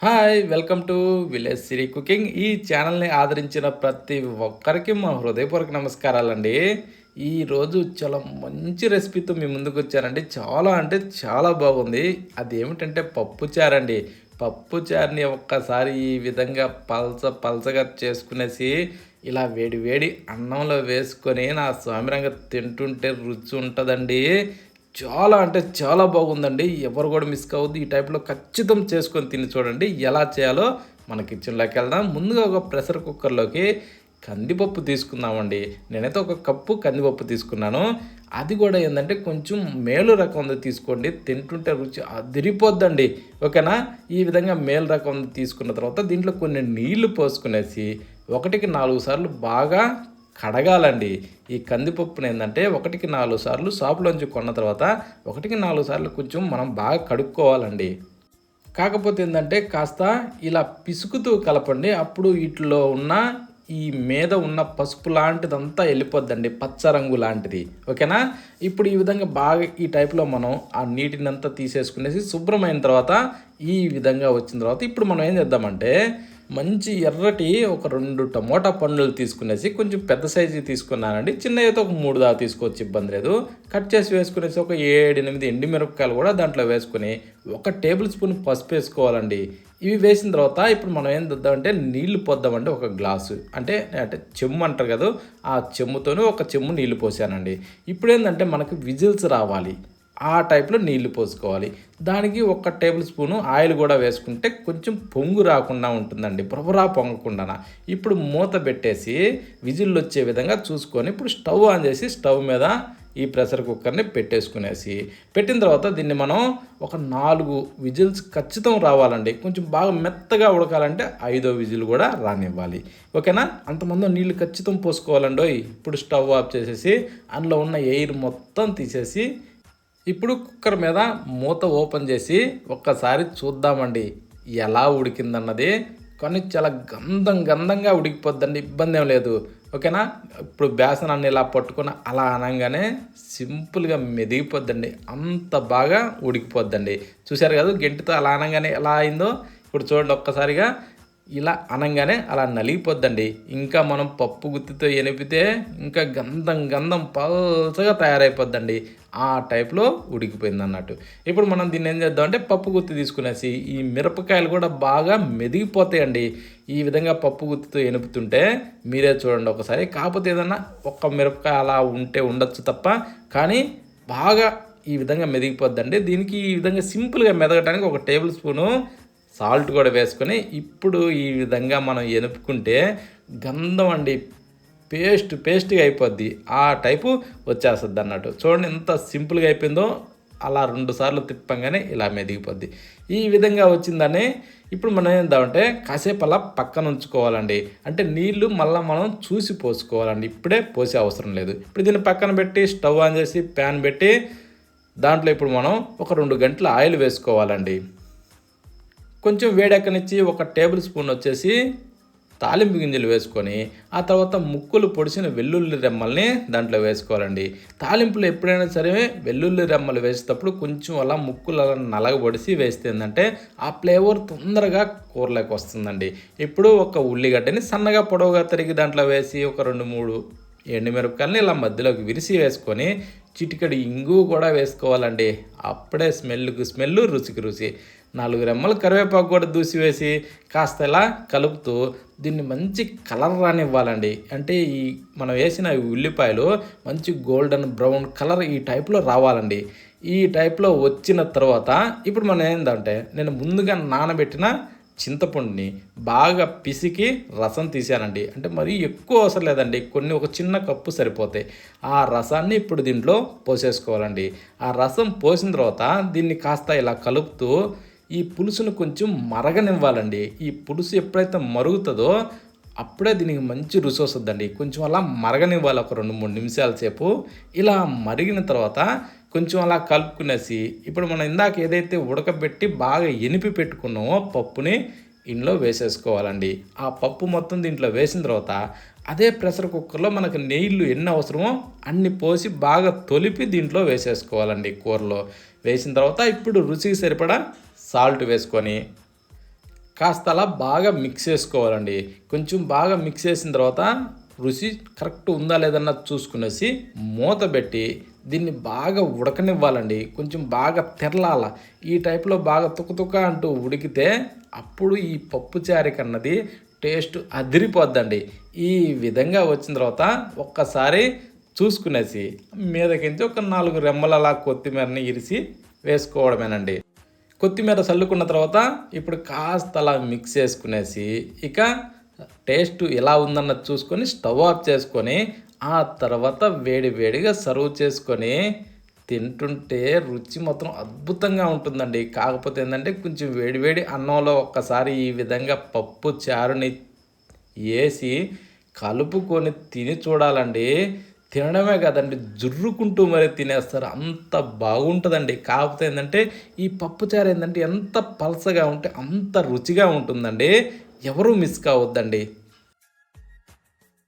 Hi! Welcome to village Siri cooking. ఈ ఛానల్‌ని ఆదరించిన ప్రతి ఒక్కరికి మా హృదయపూర్వక నమస్కారాలండి. ఈరోజు చాలా మంచి రెసిపీతో మీ ముందుకొచ్చానండి. చాలా అంటే చాలా బాగుంది. అదేమిటంటే పప్పుచారండి. పప్పుచారుని ఒక్కసారి ఈ విధంగా పలచగా చేసుకునేసి, ఇలా వేడి వేడి అన్నంలో వేసుకొని నా సామిరంగా తింటుంటే రుచి ఉంటదండి. చాలా అంటే చాలా బాగుందండి. ఎవరు గూడా మిస్ కావద్దు. ఈ టైప్‌లో ఖచ్చితం చేసుకొని తిని చూడండి. ఎలా చేయాలో మన కిచెన్‌లోకెళ్దాం. ముందుగా ఒక ప్రెషర్ కుక్కర్‌లోకి కందిపప్పు తీసుకుందామండి. నేనైతే ఒక కప్పు కందిపప్పు తీసుకున్నాను. అది గూడా ఏందంటే కొంచెం మేలు రకంది తీసుకోండి. తింటుంటే రుచి అదిరిపోద్దండి. ఓకేనా? ఈ విధంగా మేలు రకంది తీసుకున్న తర్వాత దీంట్లో కొన్ని నీళ్లు పోసుకునేసి 1కి 4 సార్లు బాగా కడగాలండి. ఈ కందిపప్పునేందంటే 1కి 4 సార్లు షాపులోంచి కొన్న తర్వాత 1కి 4 సార్లు కొంచెం మనం బాగా కడుక్కోవాలండి. కాకపోతే ఏందంటే కాస్త ఇలా పిసుకుతూ కలపండి. అప్పుడు ఈటిలో ఉన్న ఈ మీద ఉన్న పసుపు లాంటిదంతా ఎళ్ళిపోద్దండి. పచ్చ రంగు లాంటిది. ఓకేనా? ఇప్పుడు ఈ విధంగా బాగా ఈ టైప్‌లో మనం ఆ నీటినంతా తీసేసుకునేసి శుభ్రమైన తర్వాత ఈ విధంగా వచ్చిన తర్వాత ఇప్పుడు మనం ఏం చేద్దామంటే మంచి ఎర్రటి ఒక 2 టమోటా పండ్లు తీసుకునేసి కొంచెం పెద్ద సైజువి తీసుకున్నానండి. చిన్నవైతే ఒక 3 దాకా తీసుకోవచ్చు, ఇబ్బంది లేదు. కట్ చేసి వేసుకునేసి ఒక 7, 8 ఎండుమిరపకాయలు కూడా దాంట్లో వేసుకొని, ఒక టేబుల్ స్పూన్ పసుపేసుకోవాలండి. ఇవి వేసిన తర్వాత ఇప్పుడు మనం ఏం చేద్దామంటే నీళ్లు పోద్దామండి ఒక గ్లాసు. అంటే చెంబు అంటారు కదా! ఆ చెంబుతోని ఒక చెంబు నీళ్లు పోసానండి. ఇప్పుడేందంటే మనకు విజిల్స్ రావాలి. ఆ టైప్‌లో నీళ్లు పోసుకోవాలి. దానికి ఒక టేబుల్ స్పూను ఆయిల్ గూడా వేసుకుంటే కొంచెం పొంగు రాకుండా ఉంటుందండి. బురబురా పొంగకుండాన. ఇప్పుడు మూత పెట్టేసి విజిల్లొచ్చే విధంగా చూసుకొని ఇప్పుడు స్టవ్ ఆన్ చేసి స్టవ్ మీద ఈ ప్రెషర్ కుక్కర్‌ని పెట్టేసుకునేసి, పెట్టిన తర్వాత దీన్ని మనం ఒక 4 విజిల్స్ ఖచ్చితం రావాలండి. కొంచెం బాగా మెత్తగా ఉడకాలంటే ఐదో విజిల్ గూడా రానివ్వాలి. ఓకేనా? అంతమందం నీళ్లు ఖచ్చితం పోసుకోవాలండోయ్! ఇప్పుడు స్టవ్ ఆఫ్ చేసేసి అందులో ఉన్న ఎయిర్ మొత్తం తీసేసి ఇప్పుడు కుక్కర్ మీద మూత ఓపెన్ చేసి ఒక్కసారి చూద్దామండి ఎలా ఉడికిందన్నది. కానీ చాలా గంధంగా ఉడికిపోద్దండి, ఇబ్బంది ఏం లేదు. ఓకేనా? ఇప్పుడు బేసనాన్ని ఇలా పట్టుకొని అలా అనంగానే సింపుల్‌గా మెదిగిపోద్దండి. అంత బాగా ఉడికిపోద్దండి. చూసారు కదా! గెంటితో అలా అనంగానే ఎలా అయిందో. ఇప్పుడు చూడండి ఒక్కసారిగా ఇలా అనంగానే అలా నలిగిపోద్దండి. ఇంకా మనం పప్పు గుత్తితో ఎనిపితే ఇంకా గంధం పల్చగా తయారైపోద్దండి. ఆ టైప్‌లో ఉడికిపోయిందన్నట్టు. ఇప్పుడు మనం దీన్ని ఏం చేద్దామంటే పప్పు గుత్తి తీసుకునేసి ఈ మిరపకాయలు కూడా బాగా మెదిగిపోతాయండి. ఈ విధంగా పప్పు గుత్తితో ఎనుపుతుంటే మీరే చూడండి ఒకసారి. కాకపోతే ఏదన్నా ఒక్క మిరపకాయ అలా ఉంటే ఉండొచ్చు తప్ప, కానీ బాగా ఈ విధంగా మెదిగిపోద్దండి. దీనికి ఈ విధంగా సింపుల్‌గా మెదగటానికి ఒక టేబుల్ స్పూను సాల్ట్ కూడా వేసుకొని ఇప్పుడు ఈ విధంగా మనం ఎనుపుకుంటే గంధం అండి పేస్ట్‌గా అయిపోద్ది. ఆ టైపు వచ్చేస్తదన్నట్టు. చూడండి ఎంత సింపుల్‌గా అయిపోయిందో. అలా 2 సార్లు తిప్పంగానే ఇలా మెదిగిపోద్ది. ఈ విధంగా వచ్చిందని ఇప్పుడు మనం ఏం చేద్దామంటే కాసేపు అలా పక్కన ఉంచుకోవాలండి. అంటే నీళ్లు మళ్ళా మనం చూసి పోసుకోవాలండి. ఇప్పుడే పోసే అవసరం లేదు. ఇప్పుడు దీన్ని పక్కన పెట్టి స్టవ్ ఆన్ చేసి ప్యాన్ పెట్టి దాంట్లో ఇప్పుడు మనం ఒక 2 గంటలు ఆయిల్ వేసుకోవాలండి. కొంచెం వేడెక్కనిచ్చి ఒక టేబుల్ స్పూన్ వచ్చేసి తాలింపు గింజలు వేసుకొని, ఆ తర్వాత ముక్కలు పొడిచిన వెల్లుల్లి రెమ్మల్ని దాంట్లో వేసుకోవాలండి. తాలింపులో ఎప్పుడైనా సరే వెల్లుల్లి రెమ్మలు వేసేటప్పుడు కొంచెం అలా ముక్కలు అలా నలగబొడిసి వేస్తే ఏందంటే ఆ ఫ్లేవర్ తొందరగా కూరలోకి వస్తుందండి. ఇప్పుడు ఒక ఉల్లిగడ్డని సన్నగా పొడవుగా తరిగి దాంట్లో వేసి ఒక 2, 3 ఎండుమిరపకాయలని ఇలా మధ్యలోకి విరిసి వేసుకొని చిటికెడు ఇంగువ కూడా వేసుకోవాలండి. అప్పుడే స్మెల్‌కి స్మెల్, రుచికి రుచి. 4 రెమ్మలు కరివేపాకు కూడా దూసివేసి కాస్త ఇలా కలుపుతూ దీన్ని మంచి కలర్ రానివ్వాలండి. అంటే ఈ మనం వేసిన ఈ ఉల్లిపాయలు మంచి గోల్డెన్ బ్రౌన్ కలర్ ఈ టైప్‌లో రావాలండి. ఈ టైప్‌లో వచ్చిన తర్వాత ఇప్పుడు మనం ఏందంటే నేను ముందుగా నానబెట్టిన చింతపండుని బాగా పిసికి రసం తీశానండి. అంటే మరీ ఎక్కువ అవసరం లేదండి. కొన్ని ఒక చిన్న కప్పు సరిపోతాయి. ఆ రసాన్ని ఇప్పుడు దీంట్లో పోసేసుకోవాలండి. ఆ రసం పోసిన తర్వాత దీన్ని కాస్త ఇలా కలుపుతూ ఈ పులుసును కొంచెం మరగనివ్వాలండి. ఈ పులుసు ఎప్పుడైతే మరుగుతదో అప్పుడే దీనికి మంచి రుచి వస్తదండి. కొంచెం అలా మరగనివ్వాలి ఒక 2, 3 నిమిషాల సేపు. ఇలా మరిగిన తర్వాత కొంచెం అలా కలుపుకునేసి ఇప్పుడు మనం ఇందాక ఏదైతే ఉడకబెట్టి బాగా ఎనిపి పెట్టుకున్నామో పప్పుని ఇందులో వేసేసుకోవాలండి. ఆ పప్పు మొత్తం దీంట్లో వేసిన తర్వాత అదే ప్రెషర్ కుక్కర్‌లో మనకు నీళ్లు ఎన్ని అవసరమో అన్ని పోసి బాగా తొలిపి దీంట్లో వేసేసుకోవాలండి కూరలో. వేసిన తర్వాత ఇప్పుడు రుచికి సరిపడా సాల్ట్ వేసుకొని కాస్త అలా బాగా మిక్స్ చేసుకోవాలండి. కొంచెం బాగా మిక్స్ చేసిన తర్వాత రుచి కరెక్ట్ ఉందా లేదన్నది చూసుకునేసి మూత పెట్టి దీన్ని బాగా ఉడకనివ్వాలండి. కొంచెం బాగా తెరలాల. ఈ టైప్‌లో బాగా తుక అంటూ ఉడికితే అప్పుడు ఈ పప్పు చారుకన్నది టేస్ట్ అదిరిపోద్దండి. ఈ విధంగా వచ్చిన తర్వాత ఒక్కసారి చూసుకునేసి మీదకించి ఒక 4 రెమ్మలు అలా కొత్తిమీరని ఇరిసి వేసుకోవడమేనండి. కొత్తిమీర చల్లుకున్న తర్వాత ఇప్పుడు కాస్త అలా మిక్స్ చేసుకునేసి ఇక టేస్ట్ ఎలా ఉందన్నది చూసుకొని స్టవ్ ఆఫ్ చేసుకొని ఆ తర్వాత వేడి వేడిగా సర్వ్ చేసుకొని తింటుంటే రుచి మాత్రం అద్భుతంగా ఉంటుందండి. కాకపోతే ఏందంటే కొంచెం వేడి వేడి అన్నంలో ఒక్కసారి ఈ విధంగా పప్పు చారుని ఏసి కలుపుకొని తిని చూడాలండి. తినడమే కాదండి, జుర్రుకుంటూ మరి తినేస్తారు. అంత బాగుంటదండి. కాకపోతే ఏందంటే, ఈ పప్పుచారు ఏందంటే ఎంత పలసగా ఉంటే అంత రుచిగా ఉంటుందండి. ఎవరు మిస్ కావద్దండి.